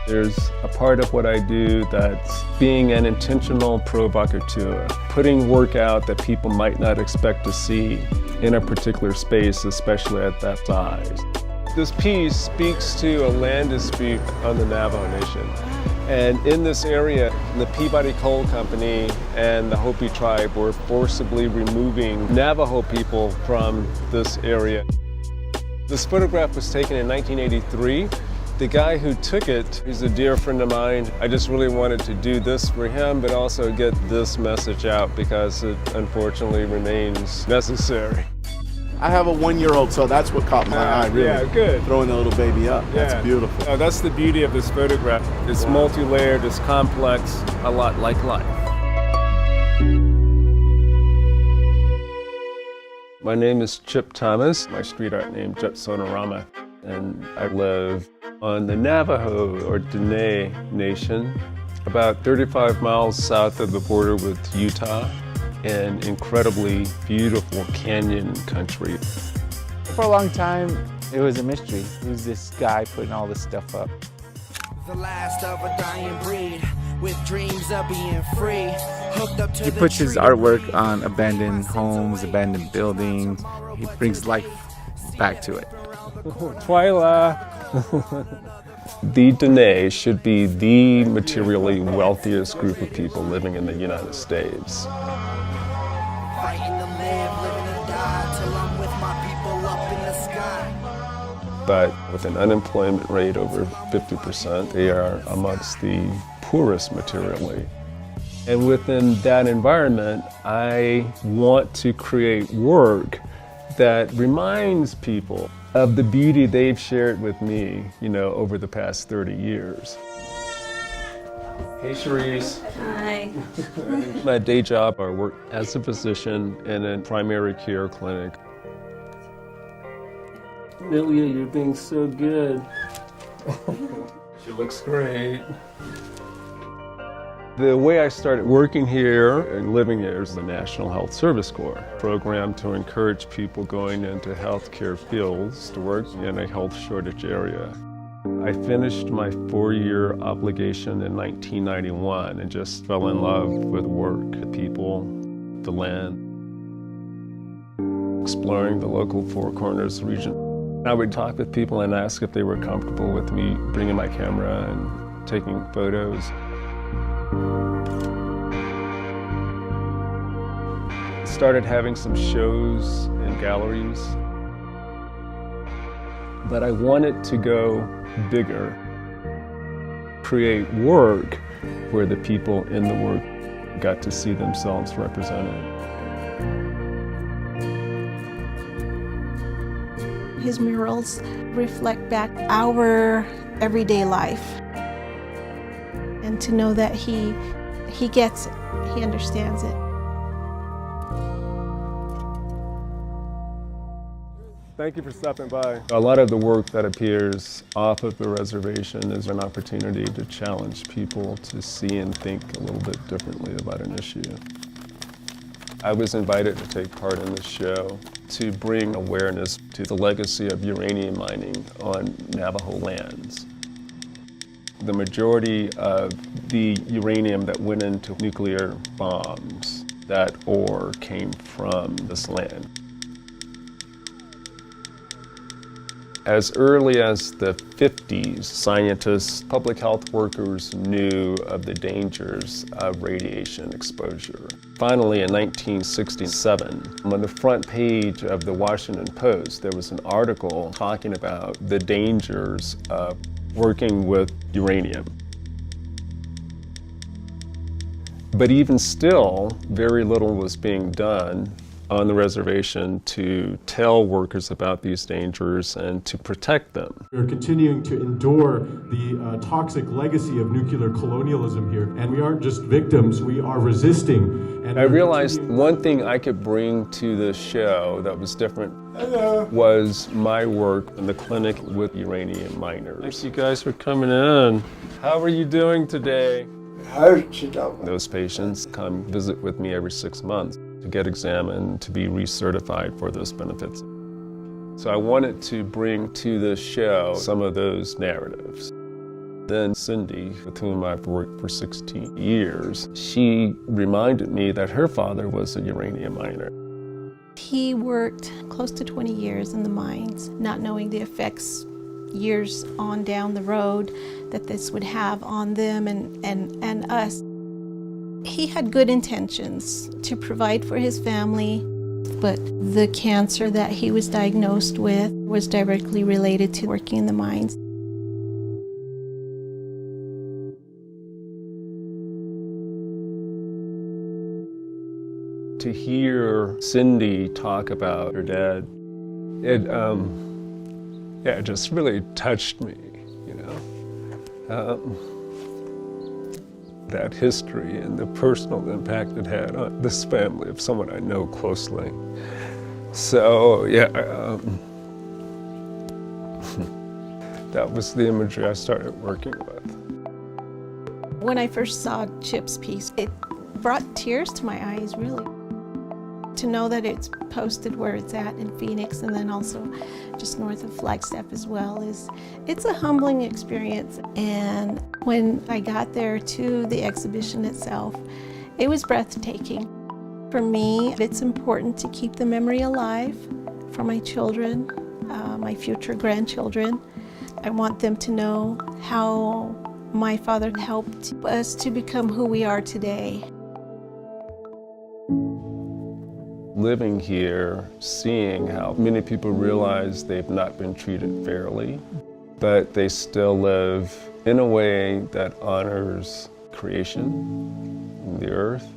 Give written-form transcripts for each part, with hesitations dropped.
There's a part of what I do that's being an intentional provocateur, putting work out that people might not expect to see in a particular space, especially at that size. This piece speaks to a land dispute on the Navajo Nation. And in this area, the Peabody Coal Company and the Hopi tribe were forcibly removing Navajo people from this area. This photograph was taken in 1983. The guy who took it, he's a dear friend of mine. I just really wanted to do this for him, but also get this message out because it unfortunately remains necessary. I have a 1-year-old, so that's what caught my eye, really. Yeah, good. Throwing the little baby up. Yeah. That's beautiful. Oh, that's the beauty of this photograph. It's multi-layered, it's complex, a lot like life. My name is Chip Thomas. My street art name Jet Sonorama. And I live on the Navajo or Dene Nation, about 35 miles south of the border with Utah, in incredibly beautiful canyon country. For a long time, it was a mystery. Who's this guy putting all this stuff up? The last of a dying breed, with dreams of being free. Hooked up to He puts his artwork on abandoned homes, abandoned buildings. He brings life back to it. Twyla. The Dene should be the materially wealthiest group of people living in the United States. Fighting to live, living to die, till I'm with my people up in the sky. But with an unemployment rate over 50%, they are amongst the poorest materially. And within that environment, I want to create work that reminds people of the beauty they've shared with me, over the past 30 years. Hey, Cherise. Hi. My day job, I work as a physician in a primary care clinic. Amelia, you're being so good. She looks great. The way I started working here and living here is the National Health Service Corps program to encourage people going into healthcare fields to work in a health shortage area. I finished my 4-year obligation in 1991 and just fell in love with the work, the people, the land, exploring the local Four Corners region. I would talk with people and ask if they were comfortable with me bringing my camera and taking photos. Started having some shows in galleries, but I wanted to go bigger, create work where the people in the work got to see themselves represented. His murals reflect back our everyday life. And to know that he gets it, he understands it. Thank you for stopping by. A lot of the work that appears off of the reservation is an opportunity to challenge people to see and think a little bit differently about an issue. I was invited to take part in this show to bring awareness to the legacy of uranium mining on Navajo lands. The majority of the uranium that went into nuclear bombs, that ore came from this land. As early as the 50s, scientists, public health workers knew of the dangers of radiation exposure. Finally, in 1967, on the front page of the Washington Post, there was an article talking about the dangers of working with uranium. But even still, very little was being done on the reservation to tell workers about these dangers and to protect them. We're continuing to endure the toxic legacy of nuclear colonialism here, and we aren't just victims, we are resisting. And I realized one thing I could bring to this show that was different was my work in the clinic with uranium miners. Thanks you guys for coming in. How are you doing today? Those patients come visit with me every 6 months to get examined, to be recertified for those benefits. So I wanted to bring to this show some of those narratives. Then Cindy, with whom I've worked for 16 years, she reminded me that her father was a uranium miner. He worked close to 20 years in the mines, not knowing the effects years on down the road that this would have on them and us. He had good intentions to provide for his family, but the cancer that he was diagnosed with was directly related to working in the mines. To hear Cindy talk about her dad, it just really touched me, you know. That history and the personal impact it had on this family of someone I know closely. So, yeah, that was the imagery I started working with. When I first saw Chip's piece, it brought tears to my eyes, really. To know that it's posted where it's at in Phoenix and then also just north of Flagstaff as well it's a humbling experience. And when I got there to the exhibition itself, it was breathtaking. For me, it's important to keep the memory alive for my children, my future grandchildren. I want them to know how my father helped us to become who we are today. Living here, seeing how many people realize they've not been treated fairly, but they still live in a way that honors creation, the earth.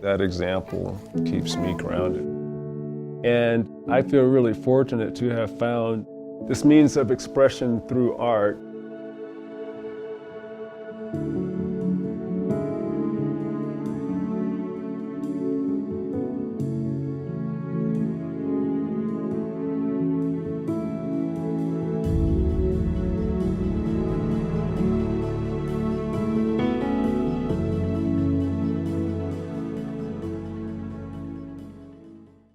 That example keeps me grounded. And I feel really fortunate to have found this means of expression through art